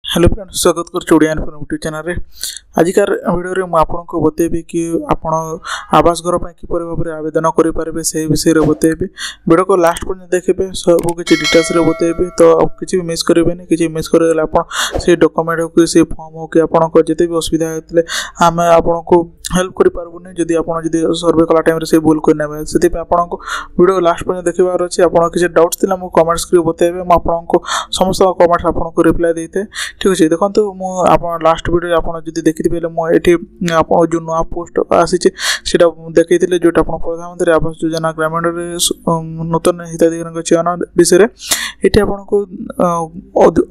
Hello friends, स्वागत कर Odia YouTube channel रे। आजिकार वीडियो में आपको बतेबी कि आपण आवास घर पर किपर भाव में आवेदन करेंगे से विषय में बतेबी। वीडियो को लास्ट पर्यटन देखिए, सब किसी डिटेल्स रे बतेबी, तो किसी भी मिस करेंगे। किसी मिस कर से डॉक्यूमेंट हो कि से फॉर्म हो कि आपको जिते भी असुविधा होते आम आपको हेल्प करें। जदि आप सर्वे कला टाइम से भूल करने से आपको वीडियो लास्ट पर्यटन देखार अच्छे। आप किसी डाउट्स थी मुझे कमेंट्स कर बतेबे, आपको समस्त कमेंट्स आपको रिप्लाई देते। ठीक अच्छे, देखो मुझे लास्ट वीडियो आपड़ी देखी मुझे आप जो नुआ पोस्ट आसी देखी जोटा प्रधानमंत्री आवास योजना ग्रामीण नूतन हिताधिकारी चयन विषय ये आपको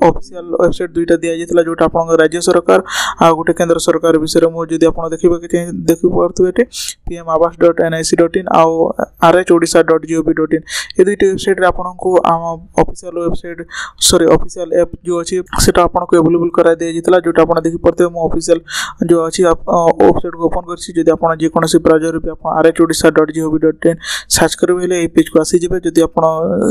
ऑफिशियल वेबसाइट दुईटा दि जाता जोटा आप राज्य सरकार आ गोटे केंद्र सरकार विषय में मुझे आप देखी पारे PM awas.nic.in आउ rhodisha.gov.in ये दुईट वेबसाइट आपको ऑफिशियल वेबसाइट ऑफिशियल ऐप जो अच्छी से आपको अवेलेबल करा दि जाता जोटा आप देखी पारे ऑफिशियल जो अच्छी वेबसाइट को ओपन कर आप जेकोसी ब्राउजर भी आप rhodisha.gov.in सर्च करेंगे पेज को आसीजे। जदि आप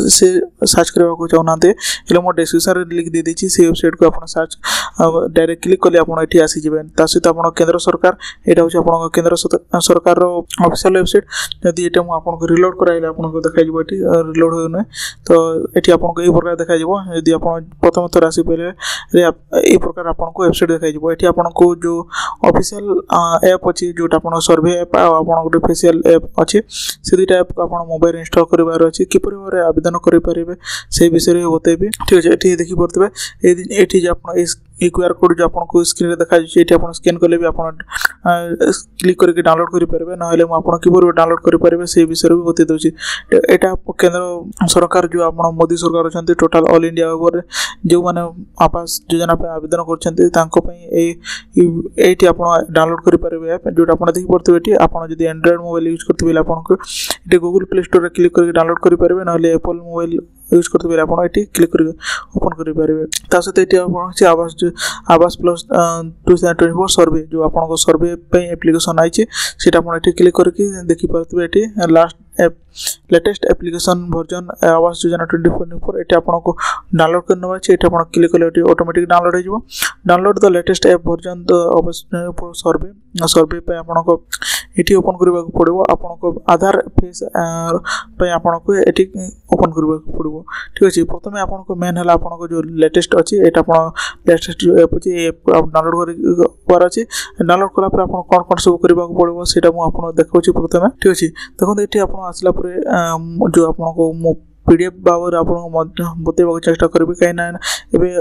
से सर्च करने चाहूना मुझे डिस्क्रिप्शन लिंक दे देती से वेबसाइट को आप सर्च डायरेक्ट क्लिक कले आप ये आसीजे। सहित आप केंद्र सरकार यहाँ हूँ आप केंद्र सरकार ऑफिशियल वेबसाइट। जदि ये आपको रिलोड कराइले आपको देखा रिलोड हो तो ये आपको यही प्रकार देखा जदि आप प्रथम थर आसी पारे यही प्रकार आपको वेबसाइट देखा ये आपको जो ऑफिशियल ऐप अच्छी जोटा आप सर्वे ऐप आप गोटे फेसियल ऐप अच्छी से दुईटा ऐप आप मोबाइल इंस्टॉल करार अच्छी किपर भाव में आवेदन करेंगे से विषय में बतेबी। ठीक अच्छे, ये देखी पारे ये QR कोड जो आपको स्क्रीन में देखा ये आप स्कैन कले भी आप क्लिक करके डाउनलोड करेंगे ना मुझे किपर डाउनलोड करेंगे से विषय भी बता दूसरी। यहाँ केंद्र सरकार जो आप मोदी सरकार अच्छा टोटाल ऑल इंडिया ओवर जो मैंने आवास योजना आवेदन करते आप डाउनलोड करेंगे ऐप जोटा आप देखी पारे। आप एंड्रॉइड मोबाइल यूज करते आपको ये गूगल प्ले स्टोर में क्लिक करके डाउनलोड करेंगे ना एप्पल मोबाइल यूज करते आप क्लिक कर ओपन करेंगे। सहित ये आवास प्लस 2024 सर्वे जो आपको सर्वे एप्लिकेशन आई सीटा आप क्लिक करके देखिपारे। ये last latest application version Awas Yojana 2024 ये आपको डाउनलोड करना अच्छे। ये आप क्लिक कले ऑटोमेटिक डाउनलोड हो download the latest app version survey पे आपको ये ओपन करने पड़ो। आपको आधार फेस आपको ये ओपन करने पड़ो। ठीक अच्छे, प्रथम आपको मेन है आपको जो लेटेस्ट अच्छी ये लेटेस्ट जो एप अच्छे एप डाउनलोड कर अच्छे। डाउनलोड कलापर आप कौन कौन सब करने पड़ो से आपको देखा प्रथम। ठीक अच्छे, देखो ये आप आसला जो आपको PDF बाबर आपको बतेबा चेष्टा करेंगे कहीं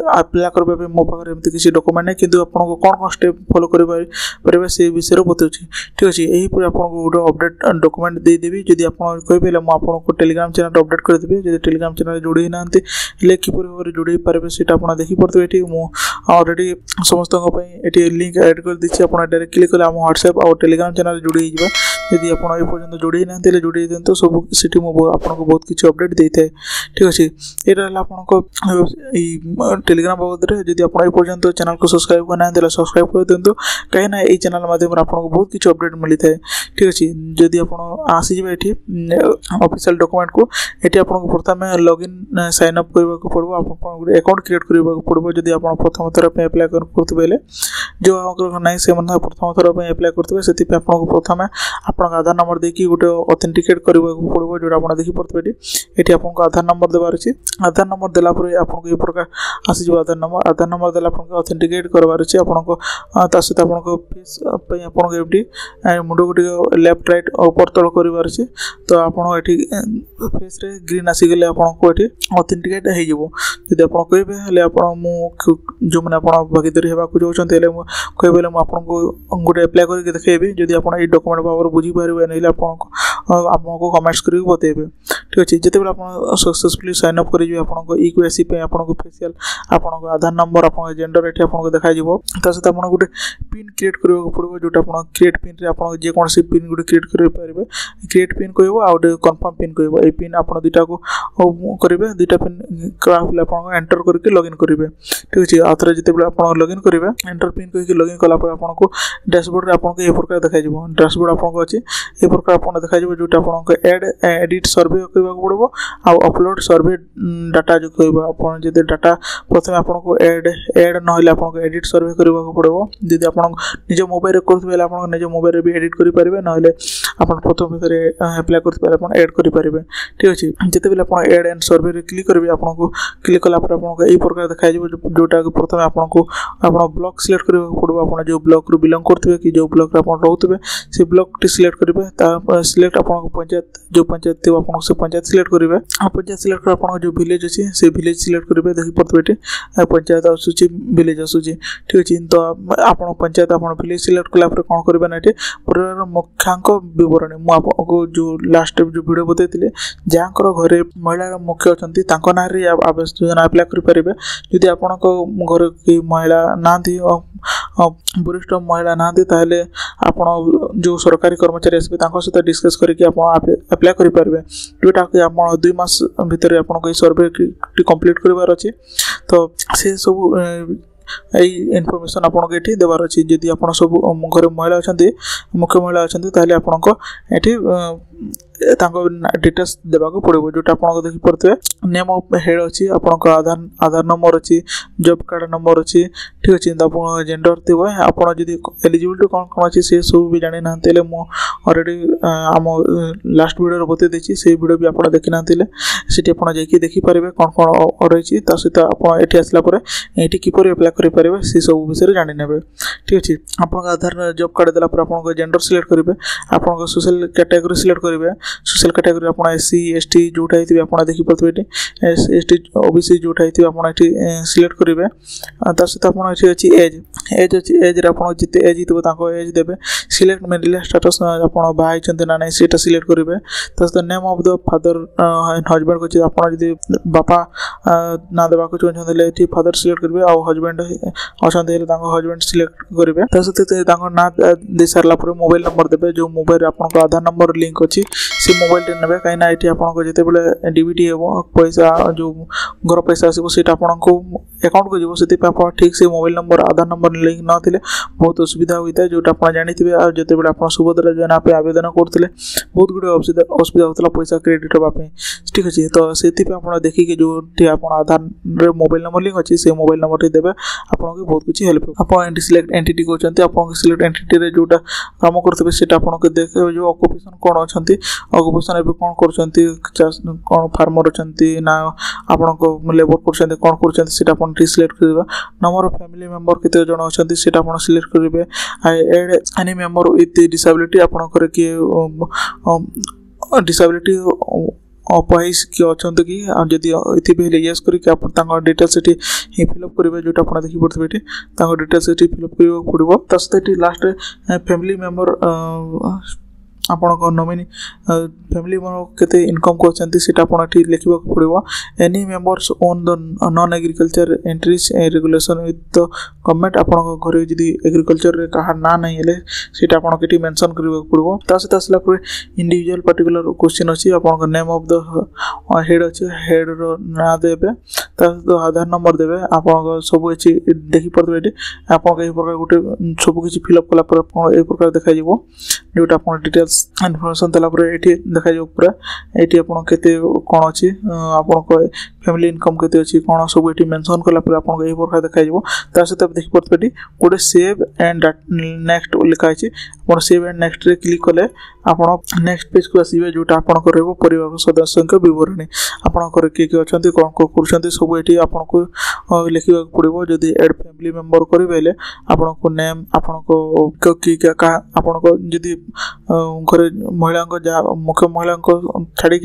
अप्लाई करने मो पाखे एमती किसी डॉक्यूमेंट नहीं कि आपको कौन कौन स्टेप फॉलो करेंगे से विषय बताऊँ। ठीक अच्छे, यही आपको गोटे अपडेट डॉक्यूमेंट देदेवी। जदि आप कहींपे मुझे टेलीग्राम चैनल अपडेट करदेवी। जब टेलीग्राम चैनल जोड़ी ना किपर भाव में जोड़ी पारे से आप देखिपारे। ये अलरेडी समस्त ये लिंक एड कर दी आप डायरेक्ट क्लिक कले व्हाट्सएप और टेलीग्राम चैनल जोड़ी जदि आप पर्यटन जोड़ी ना जोड़ी दिखाते सब सीटी आपको बहुत किसी अपडेट देते। ठीक अच्छे, यहाँ आपको टेलीग्राम बाबद में जब आप पर्यटन चैनल को सब्सक्राइब करना सब्सक्राइब कर दिंतु कहीं ये चैनल माध्यम आपको बहुत किसी अपडेट मिलता है। ठीक अच्छे, जदि आप आसीजे ये ऑफिशियल डॉक्यूमेंट को ये आपको प्रथम लॉगिन साइन अप करने को पड़ो। आप अकाउंट क्रिएट करने पड़ो। जदि आप प्रथम थर अप्लाई करते जो ना से प्रथम थर अप्लाई करते से आपको प्रथम आपको आधार नंबर देखिए गोटे ऑथेंटिकेट करने पड़ो जोटा आप देखिपारे। ये आपको आधार नंबर देवार अच्छे। आधार नंबर देलापर आपको ये प्रकार आसीज आधार नंबर देला ऑथेंटिकेट करवार अच्छे। आपको सहित आपको फेस आपको एमती मुंड को लेफ्ट राइट ऊपर तल करार अच्छे। तो आपड़ ये फेस रे ग्रीन आसीगले आपको ये ऑथेंटिकेट हो जब आप कहे आप जो मैंने भागीदारी होगा चाहते कहे आपको गोटे अप्लाई करके देखेबी। जदि आप डॉक्यूमेंट भाव में बुझीपारे नहीं आपको कमेंट्स कर बतेबे। ठीक अच्छे, जिते आप सक्सेसफुली साइन अप करेंगे आपको EQAC आपको फेसियल आपको आधार नंबर आप जेंडर ये आपको देखा सहित आप गोटे पिन क्रिएट करने पड़ो जोटा आप क्रिएट पिन रे आप जेकोसी पिन गुटे क्रिएट करेंगे क्रिएट पिन कह आउ कन्फर्म पिन कह ये पिन आप दुईटा को करेंगे दुईटा पिन कहले आप एंटर करके लॉगिन करेंगे ठीक अच्छे आउ थे जिते आप लॉगिन करेंगे एंटर पिन कहीं लॉगिन कलापर आपको डैशबोर्ड आपको ये प्रकार देखा डैशबोर्ड आपको अच्छी ये प्रकार आप देखा जोटा आपको एडिट सर्वे कहवा पड़ो आउ अपलोड सर्वे डाटा जो कह आप डाटा प्रथम आपको एड ना आपको एडिट सर्वे करने पड़ो जदि आप निज मोबाइल करेंगे आप निज मोबाइल भी एडिट करेंगे ना आप प्रथम अप्लाई करते एड करेंगे ठीक अच्छे जिते भी आप एड एंड सर्वे क्लिक करेंगे आपको क्लिक कलापर आपको यही प्रकार देखा जोटा प्रथम आपको ब्लॉक सिलेक्ट करने पड़ो आप जो ब्लॉक रू बिलंग करते कि जो ब्लॉक आप रोते से ब्लॉक टी सिलेक्ट करेंगे सिलेक्ट आप पंचायत जो पंचायत थी आप से पंचायत सिलेक्ट करेंगे पंचायत सिलेक्ट कर आप जो विलेज अच्छी से विलेज सिलेक्ट करेंगे देखी पड़ते ये पंचायत आसूची विलेज आसूची ठीक अच्छे तो आप पंचायत आप विलेज सिलेक्ट कलापर कौन करेंगे ना ये परिवार मुख्यांक बरणी मुझे जो लास्ट जो वीडियो बताई जहाँ घरे महिला मुख्य अच्छा ना आवास योजना अप्लाई करेंगे जदि आप घर की महिला ना वरिष्ठ महिला ना ताहले आप जो सरकारी कर्मचारी आसपे सहित डिस्कस करके अप्लाई करेंगे जोटा कि आप 2 मास भितर आपको सर्वे कंप्लीट करार अच्छे तो से सब यही इनफॉरमेशन आपको ये देवार अच्छी जदि आप सब घर महिला अच्छा मुख्य महिला अच्छा ताहले आपको ये डिटेल्स देवाक पड़ो जोटा आप देखी पड़ते नेम ऑफ हेड अच्छी आपको आधार नंबर अच्छी जॉब कार्ड नंबर अच्छी ठीक अच्छे आप जेंडर थी आप एलिजिबिलिटी कौन कौन अच्छी से सब भी जानी ना ऑलरेडी आम लास्ट वीडियो बता देती से वीडियो भी आप देखी ना सीटी आप देखिपारे कौन कौन रही सहित आप आसला ये किपर अप्लाई करेंगे से सब विषय जानी ने ठीक अच्छे आप आधार जॉब कार्ड देला आप जेंडर सिलेक्ट करेंगे आप सोशल कैटेगरी सिलेक्ट करेंगे सोशल कैटेगरी आप SC ST जोटा ही आप देखी पड़ते ये ST OBC जोटा ही आप सिलेक्ट करेंगे सहित आप अच्छी एज अच्छी एज आप जिते एज हो एज देवे सिलेक्ट मेरिटल स्टेटस आप बाहर ना नहीं सीटा सिलेक्ट करेंगे सहित name of the father and husband को आप बापा ना देवा चाहते फादर सिलेक्ट करेंगे आउ हजबैंड अच्छा हजबैंड सिलेक्ट करेंगे सहित ना दे सारा मोबाइल नंबर देवे जो मोबाइल आपको आधार नंबर लिंक अच्छी से मोबाइल ने कहीं ये आपको जिते डीबीटी हो पैसा जो घर पैसा आसो सीटा आपको अकाउंट को जी आप ठीक से मोबाइल नंबर आधार नंबर लिंक ना थे बहुत असुविधा होता है जोटा आप जानी जिते बड़े आप सुभद्रा योजना पे आवेदन करते बहुत गुड़े असुविधा होता पैसा क्रेडिट हाँपाई ठीक अच्छे तो से आप देखिए जो आप आधार मोबाइल नंबर लिंक अच्छी से मोबाइल नंबर देवे आपको बहुत कुछ हेल्प आप सिलेक्ट एंटिटी कहते आपको सिलेक्ट एंटिटी जोटा काम करते हैं आपको देखे जो ऑक्युपेशन कौन अच्छा ऑक्युपेशन एवं कौन कर कौन फार्मर अच्छा ना आपको लेबर कर कौन कर सिलेक्ट करेंगे नंबर ऑफ फैमिली मेंबर केते जन अच्छा से सिलेक्ट करेंगे add any member with disability आपंकर किए डिसेबिलिटी अपाइस किए अच्छा कि जदि ये येस कर डिटेल्स ये फिलअप करेंगे जोटा आप देखी पड़ते ये डिटेल्स ये फिलअप करने पड़ो सहित लास्ट फैमिली मेंबर आपन नॉमिनी फैमिली केते इनकम करछंती आप लिखा पड़ो any members own the non agriculture entries regulation with the government आप घर जदि एग्रीकल्चर रे कहा ना नहीं हेले सीटा आपन केटी मेंशन करबा पड़ो सहित आसला इंडिविजुअल पर्टिकुलर क्वेश्चन अच्छी आपन नेम ऑफ द हेड अच्छे हेड रो ना देबे आधार नंबर देवे आप सब अच्छी देखी पड़ते आप प्रकार गोटे सब किसी फिलअप कला ये प्रकार देखा जोटा आप डिटेल्स इनफॉरमेशन देला ये देखा पूरा ये आपते कौन अच्छी आप फैमिली इनकम केते अच्छी कौन सब ये मेंशन कला आपको यही प्रकार देखा सहित आप देखी पड़ते गोटे सेव एंड नेक्स्ट लिखाई आप सेव एंड नेक्स्ट रे क्लिक कले आप नेक्स्ट पेज को आसवे जोटा आप परिवार सदस्य बरणी आपंकर किए किए अच्छा कौन कौन कर सब ये आपको लिखा पड़ो जदि एड फैमिली मेंबर करेंगे आपको नेम आपको आपको जदि घर महिला मुख्य महिला छाड़ी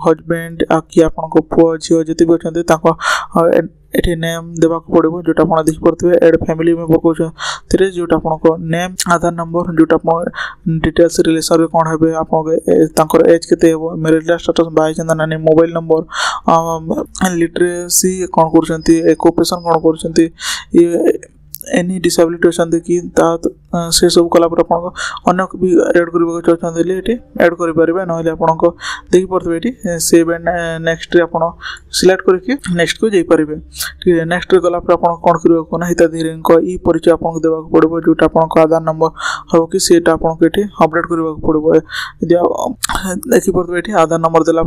हजबैंड कि आपको पुआ झील जिते भी अच्छा ये नेम देवाक पड़ो जोटा आप देखी पड़ते एड फैमिली मेंबर कहते जोटा आपको नेम आधार नंबर जोटा आप डिटेल्स रिलेशन रे कौन है आपको एज के मेरिटल स्टेटस बाहर ना मोबाइल नंबर लिटरेसी कौन कर ऑक्युपेशन कौन कर एनी डिसेबिलिटी अच्छा कि से सब कलापर आप अनेक भी एड करने चाहते ये एड करेंगे ना आप देखिए ये सेव एंड नेक्स्ट आप सिलेक्ट करके नेक्स्ट को जापारे ठीक है। नेक्स्ट गलापर आप कौन करना हिताधिकारी ई परिचय आपको देवाक पड़ो जोटा आप आधार नंबर हम कि सीटा आपको ये अपडेट करने पड़ो यदि देखिए ये आधार नंबर देला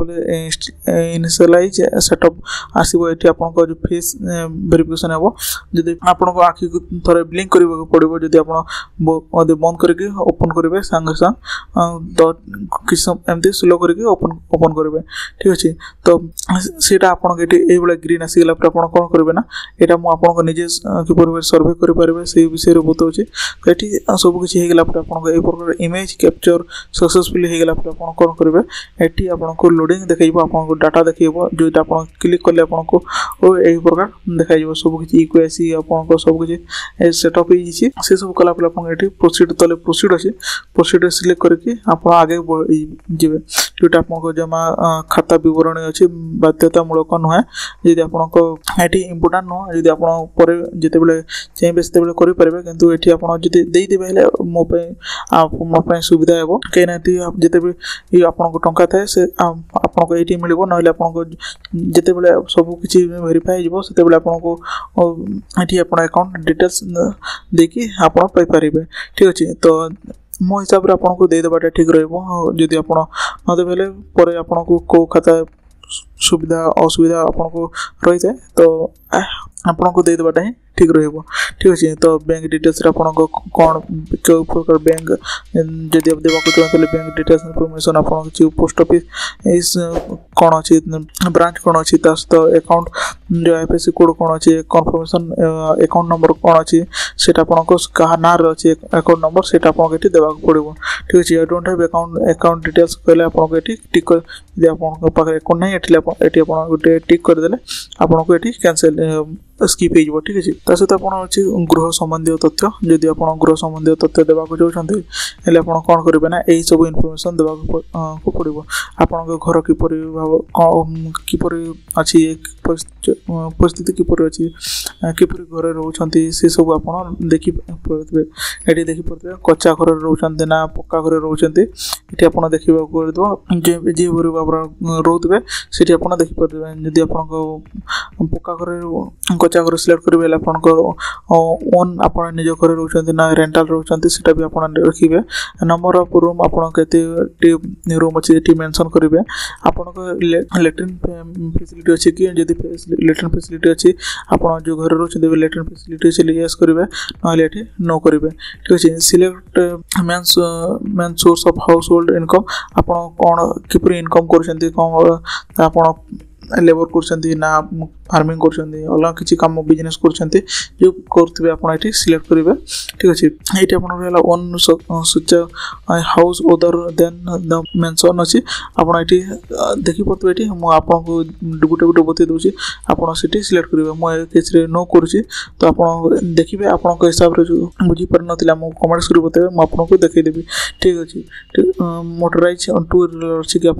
इनिशियलाइज सेटअप आसो ये आपको जो फेस वेरिफिकेशन हम जब आपको आखि को थोड़े ब्लिंक करने पड़ो जब आप बंद करके ओपन करेंगे सांगे सांग किस एमती स्लो करके ओपन करेंगे ठीक अच्छे। तो सीटा आपको ये ग्रीन आसीगला आप कौन करेंगे ना यहाँ मुझे निजे किपर सर्वे करेंगे से विषय में बताऊँ। तो ये सब किसी होगा आपको यह प्रकार इमेज कैप्चर सक्सेसफुली होगा आप कौन करेंगे ये आपको लोडिंग देखो आपको डाटा देखो जो आप क्लिक कले आपको यही प्रकार देखा सब किसी इक्वेसी आपको सब किसी सेटअप से सब कलापर आपको प्रोसीड तले प्रोसीड अच्छे प्रोसीड सिलेक्ट करके आप आगे जीवे जोटा आपको जमा खाता विवरणी अच्छी बाध्यतामूलक नुहे जदि आपको ये इम्पोर्टाट नुह जदि आप जिते बड़े चाहिए से करेंगे कितु ये आपदेदेवे मोप सुविधा हे कहीं जिते भी आपको टंका थाए से आपको ये मिल ना आपको जिते बड़े सब किसी वेरीफाई होते आपको ये आप अकाउंट डिटेल्स देखिए आप पाइपर ठीक अच्छे। तो मो हिसाब से आपको देदेवाटा ठीक रही आप नदेले पर आपको कौ खाता सुविधा असुविधा आपको रही है तो आपको देदेवाटा ही ठीक रही ठीक अच्छे। तो बैंक डिटेल्स आपको कौन क्यों प्रकार बैंक जदि आप देवाक चाहते बैंक डिटेल्स इनफॉरमेशन आपको किसी पोस्ट ऑफिस कौन अच्छी ब्रांच कौन अच्छी सहित अकाउंट जो आईएफएससी कोड कौन अच्छी कन्फर्मेशन अकाउंट नंबर कौन अच्छी से आपको क्या ना अच्छे अकाउंट नंबर से आपको ये देवाक पड़ो ठीक अच्छे। I don't have account details कहले आपको ये टिक यदि आपको पाखे अकाउंट नहीं ये गोटे टिक करदे आपको ये कैंसल स्किप हो ठीक अच्छे। सहित आप अच्छे गृह संबंधी तथ्य जदि आप गृह संबंधी तथ्य देवाक चाहते हैं आप कौन करेंगे ना यही सब इनफॉरमेशन देवाक पड़ो आपको घर किपर भाव किपर अच्छी परिस्थिति किपर अच्छी किपर घर रोचे से सब आप देखिए ये देखिए कच्चा घर रोचे ना पक्का घर रोचे ये आप देखा जी रोते से आप देखिए जदि आप पक्का घर कच्चा घर सिलेक्ट करेंगे आपको ओन आप निज घर रोचे ना रेंटाल रोचे से भी आप रखिए नंबर ऑफ रूम आपते रूम अच्छे ये मेंशन करेंगे आपको लैट्रिन फैसिलिटी अच्छी कि जब लैट्रिन फैसिलिटी अच्छी आप जो घर रोचे लैट्रिन फैसिलिटी अच्छे येस करेंगे ना ये नो करेंगे ठीक अच्छे। Select main source of house hold income आप कौन किपर इनकम कर लेबर कर फार्मिंग कर अलग किसी कम बिजनेस कर जो करेंगे आप सिलेक्ट करेंगे ठीक अच्छे। ये आप own structure house other than the mention अच्छी आप देखी पड़े ये आपको गोटे गोटे बतई दूसरी आपड़ी सिलेक्ट करेंगे मुझे केस नो करुँची तो आप देखिए आपको हिसाब से बुझीपार ना कमेंट कर बताइए मुझे देखईदेवी ठीक अच्छे। मोटराइज टू व्हीलर अच्छी कि आप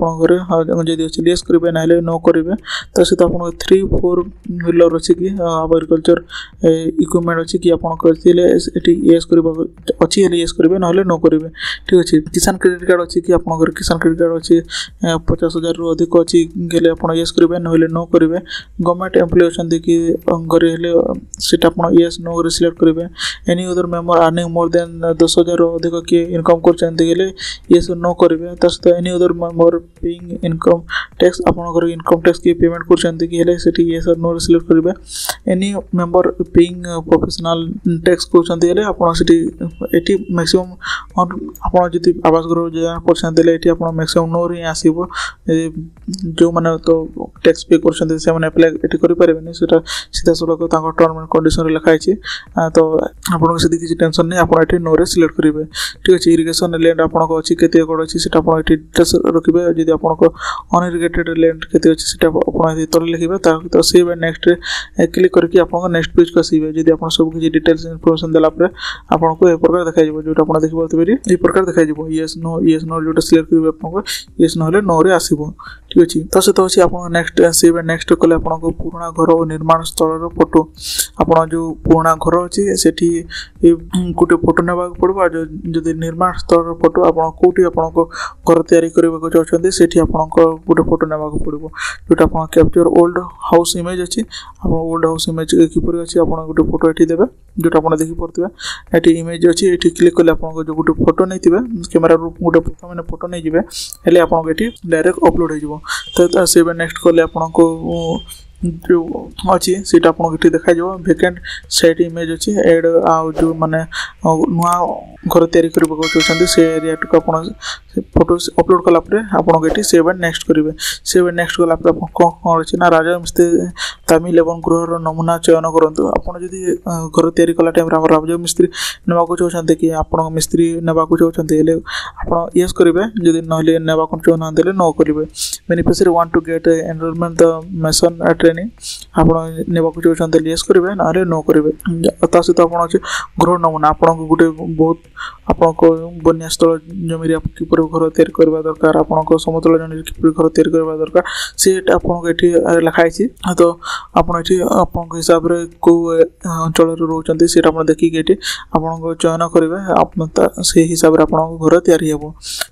जब अच्छे येस करेंगे ना नो करेंगे सहित आप 3-4 व्हीलर अच्छी कि एग्रीकल्चर इक्विपमेंट अच्छी कि आपको येस अच्छी येस करेंगे ना नो करेंगे ठीक अच्छे। किसान क्रेडिट कार्ड अच्छी कि आप किसान क्रेडिट कार्ड अच्छी 50,000 रु अधिक अच्छी गले आप येस करेंगे ना नो करेंगे। गवर्नमेंट एम्प्लॉय अच्छे कि घरे सीट आप येस नो सिलेक्ट करेंगे। Any other member earning more than 10,000 अधिक किए इनकम कर येस नो करेंगे सहित any other member paying income tax आप इनकम टैक्स किए पेमेंट कर येस नो सिलेक्ट करेंगे। Any member paying professional tax कहते आप मैक्सिमम आप आवास गृह योजना कर आप मैक्सिमम नो ही आसो जो मैंने तो टैक्स पे कर अप्लाई ये करेंगे सीधा सड़क टर्म एंड कंडीशन लिखाई तो आपको किसी टेंशन नहीं आप नो सिलेक्ट करेंगे ठीक अच्छे। इरिगेशन लैंड आपको अच्छी केते एकड़ अच्छी से डिटेल्स रखिए जब आपको अनइरिगेटेड लैंड केते अच्छी से तले लिखे तो सेव एंड नेक्स्ट क्लिक करके आपको नेक्स्ट पेज को आसवे जब आप सब किसी डिटेल्स इनफॉरमेशन देलापर आपको ये प्रकार देखा जो आप देखिए ये प्रकार देखा येस नो जो सिलेक्ट करेंगे आपको येस ना नो रे आसो ठीक अच्छे तो सहित अच्छे आप नेक्स्ट आसवे नेक्स्ट कले आप पुराणा घर और निर्माण स्थल फोटो आप जो पुराणा घर अच्छे से गोटे फोटो ना पड़ो जदि निर्माण स्थल फोटो आप कौटी आप घर तैयारी करने चाहते से गोटे फोटो ना पड़ो जोटा आप कैप्चर ओल्ड हाउस इमेज अच्छी आप ओल्ड हाउस इमेज किपर अच्छी आप गोटे फोटो ये देवे जोटा आप देखिपे ये इमेज अच्छी ये क्लिक कले आप जो गोटे फोटो नहीं थे कैमेरा गोटे प्रथम फोटो नहीं जाए हेल्ले आपको ये डायरेक्ट अपलोड हो तो से नेक्स्ट कले आपको जो अच्छी से आपको ये देखा वेकेंट साइट इमेज अच्छी एड आउ जो माने नुआ घर तैयारी करने चाहते से एरिया को फोटो अपलोड कलापर आपको ये सेव एंड नेक्स्ट करेंगे सेव एंड नेक्स्ट कलापर कौन कौन अच्छे ना राजा मिस्त्री तामिल एवं गृहर नमूना चयन करूँ आपड़ जदि घर तैयारी कला टाइम राजा मिस्त्री नेबाक चाहते कि आप मिस्त्री नेबाक चाहते आप येस करेंगे जदि ना चाहना नो करेंगे beneficiary want to get enrolment the mason training आप नेबाक चाहते येस करेंगे ना नो करेंगे ता सहित आप गृह नमूना आपको गोटे बहुत आपको बन्या स्थल जमी किपर घर तैयारी करवा दरकार आपको समतल जमी किपर घर तैयारी करवा दरकार से आपको ये लिखाई तो आप हिसाब से कौ अंचल रोचान से देखिए आपको चयन करेंगे से हिसाब से आप घर तैयारी हे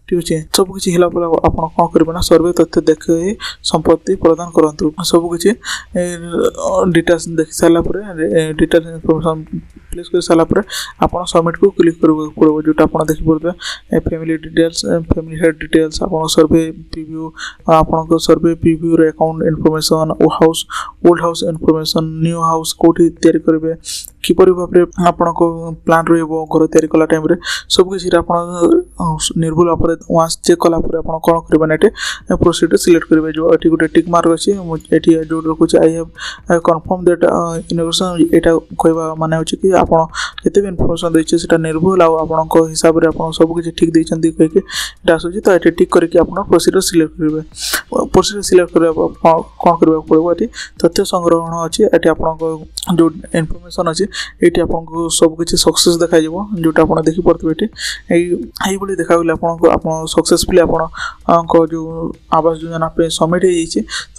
ठीक अच्छे सबकि है आप कौन करेंगे ना सर्वे तथ्य देख संपत्ति प्रदान करूँ सबकि डिटेल्स देख सारापर डिटेल्स इनफॉरमेशन प्लेस कर सारापर आप सबमिट को क्लिक करने पड़ो जोटा आप देखिए family details family head details आप सर्वे प्रीव्यू आपको survey preview account information old house information new house कौटी तैयारी करेंगे किपर भाव में आपको प्लान घर तैयारी कला टाइम सबकि आप निर्भुल भाव वांस चेक कलापर आप कौन करेंगे ये प्रोसीजर सिलेक्ट करेंगे जो ये गोटे टिक मार्क अच्छे ये जो रखुचे I have confirm that innovation यहाँ कहवा माने कि आप जिते भी इनफॉरमेशन देते से निर्भुल आप हिसाब से आप सबकि ठीक देते कहीकि आसूँ तो ये टिक करके आप प्रोसीजर सिलेक्ट करेंगे प्रोसीजर सिलेक्ट कर कौन करने पड़ो ये तथ्य संग्रहण अच्छे ये आप जो इनफॉरमेशन अच्छे ये आपको सबकि सक्सेस देखा जोटा आप देखिपे ये देखा गले आप सक्सेसफुली आप जो आवास योजना पे सबमिट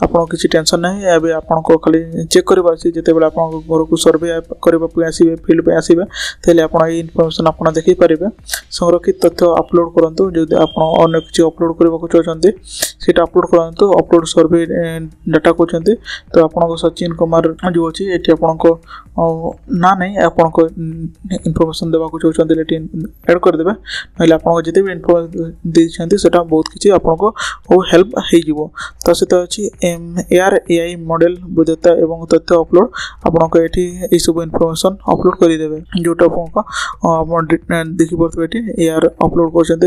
हो किसी टेंशन ना एवं आपको खाली चेक करवा जिते बड़े आप घर को सर्वे करने आसवे फिल्ड पे आसवे तेल आप इनफॉरमेशन आप देखिपारे संरक्षित तथ्य अपलोड करूँ जो आप अन्य किसी अपलोड करने चाहते सीटा अपलोड करूँ अपलोड सर्वे डाटा कहते तो आपको सचिन कुमार जो अच्छी ये आपको ना नहीं आपको इनफॉरमेशन देवाक चाहते एड करदे ना आपको जिते भी इनफॉरमेशन देते से बहुत किसी आपको हेल्प हो सहित अच्छी एआई मॉडल वैधता एवं तथ्य अपलोड आपको ये सब इनफॉरमेशन अपलोड करदे जोटा आपको देखिपे ये एआर अपलोड कर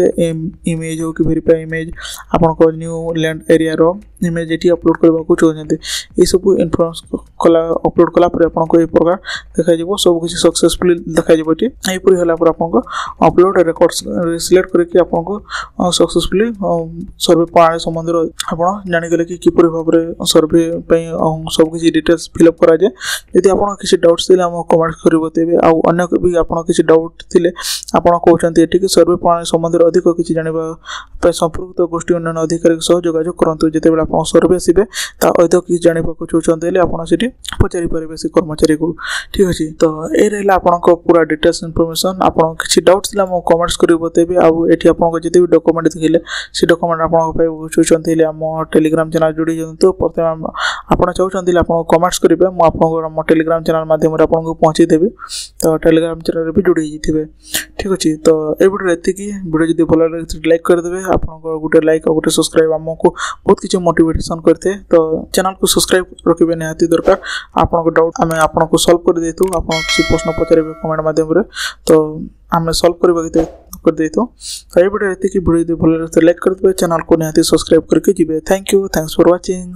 इमेज हो कि वेरीफाई इमेज आपको न्यू लैंड एरिया रो इमेज ये अपलोड करने को चाहते ये सब इनफॉरमेशन कला अपलोड कलापर आपको ये प्रकार देखा सबकि सक्सेसफुली देखा यहीपर है आपको अपलोड रेकर्ड सिलेक्ट करके आपको सक्सेसफुली सर्वे प्रणाली संबंध आप जानीगले कि किपर भाव में सर्वे सबकि डिटेल्स फिलअप कराए यदि आप किसी डाउट्स थे कमेंट कर बताइए आने भी आप किसी डाउट थे आप कहते ये सर्वे प्रणाली संबंध में अधिक किसी जाना संपर्क गोष्ठी उन्नयन अधिकारी सह जोगाजोग करूँ जिते बड़े आप सर्वे आसवे अधिक किसी जानवाक चाहते आपड़ी पचारि पारे से कर्मचारी को ठीक अच्छे तो ये रहा आपको पूरा डिटेल्स इनफॉरमेशन आप किसी डाउट्स थे कमेंट्स कर बताइए आठ आपको जिते भी डॉक्यूमेंट देखिले से डॉक्यूमेंट आप चाहते आम टेलीग्राम चैनल जोड़ी जातु प्रथम आप चाहते आपको कमेंट्स करेंगे मुझे टेलीग्राम चैनल माध्यम आपको पहुँचेदेवी तो टेलीग्राम चैनल भी जोड़ी जाइए ठीक अच्छे तो ये वीडियो वीडियो जब भल लगे लाइक करदे आप गोटे लाइक और गोटे सब्सक्राइब आमको बहुत किसी मोटिवेशन करते तो चैनल को सब्सक्राइब रखिए निहाती दरकार आपको डाउट आम आपको सॉल्व कर देतु आप किसी प्रश्न पचारे कमेंट माध्यम तो आम सॉल्व कर देतु तो ये वीडियो वीडियो भल लगे लाइक करदे चैनल को निहाती सब्सक्राइब करके जी thank you thanks for watching.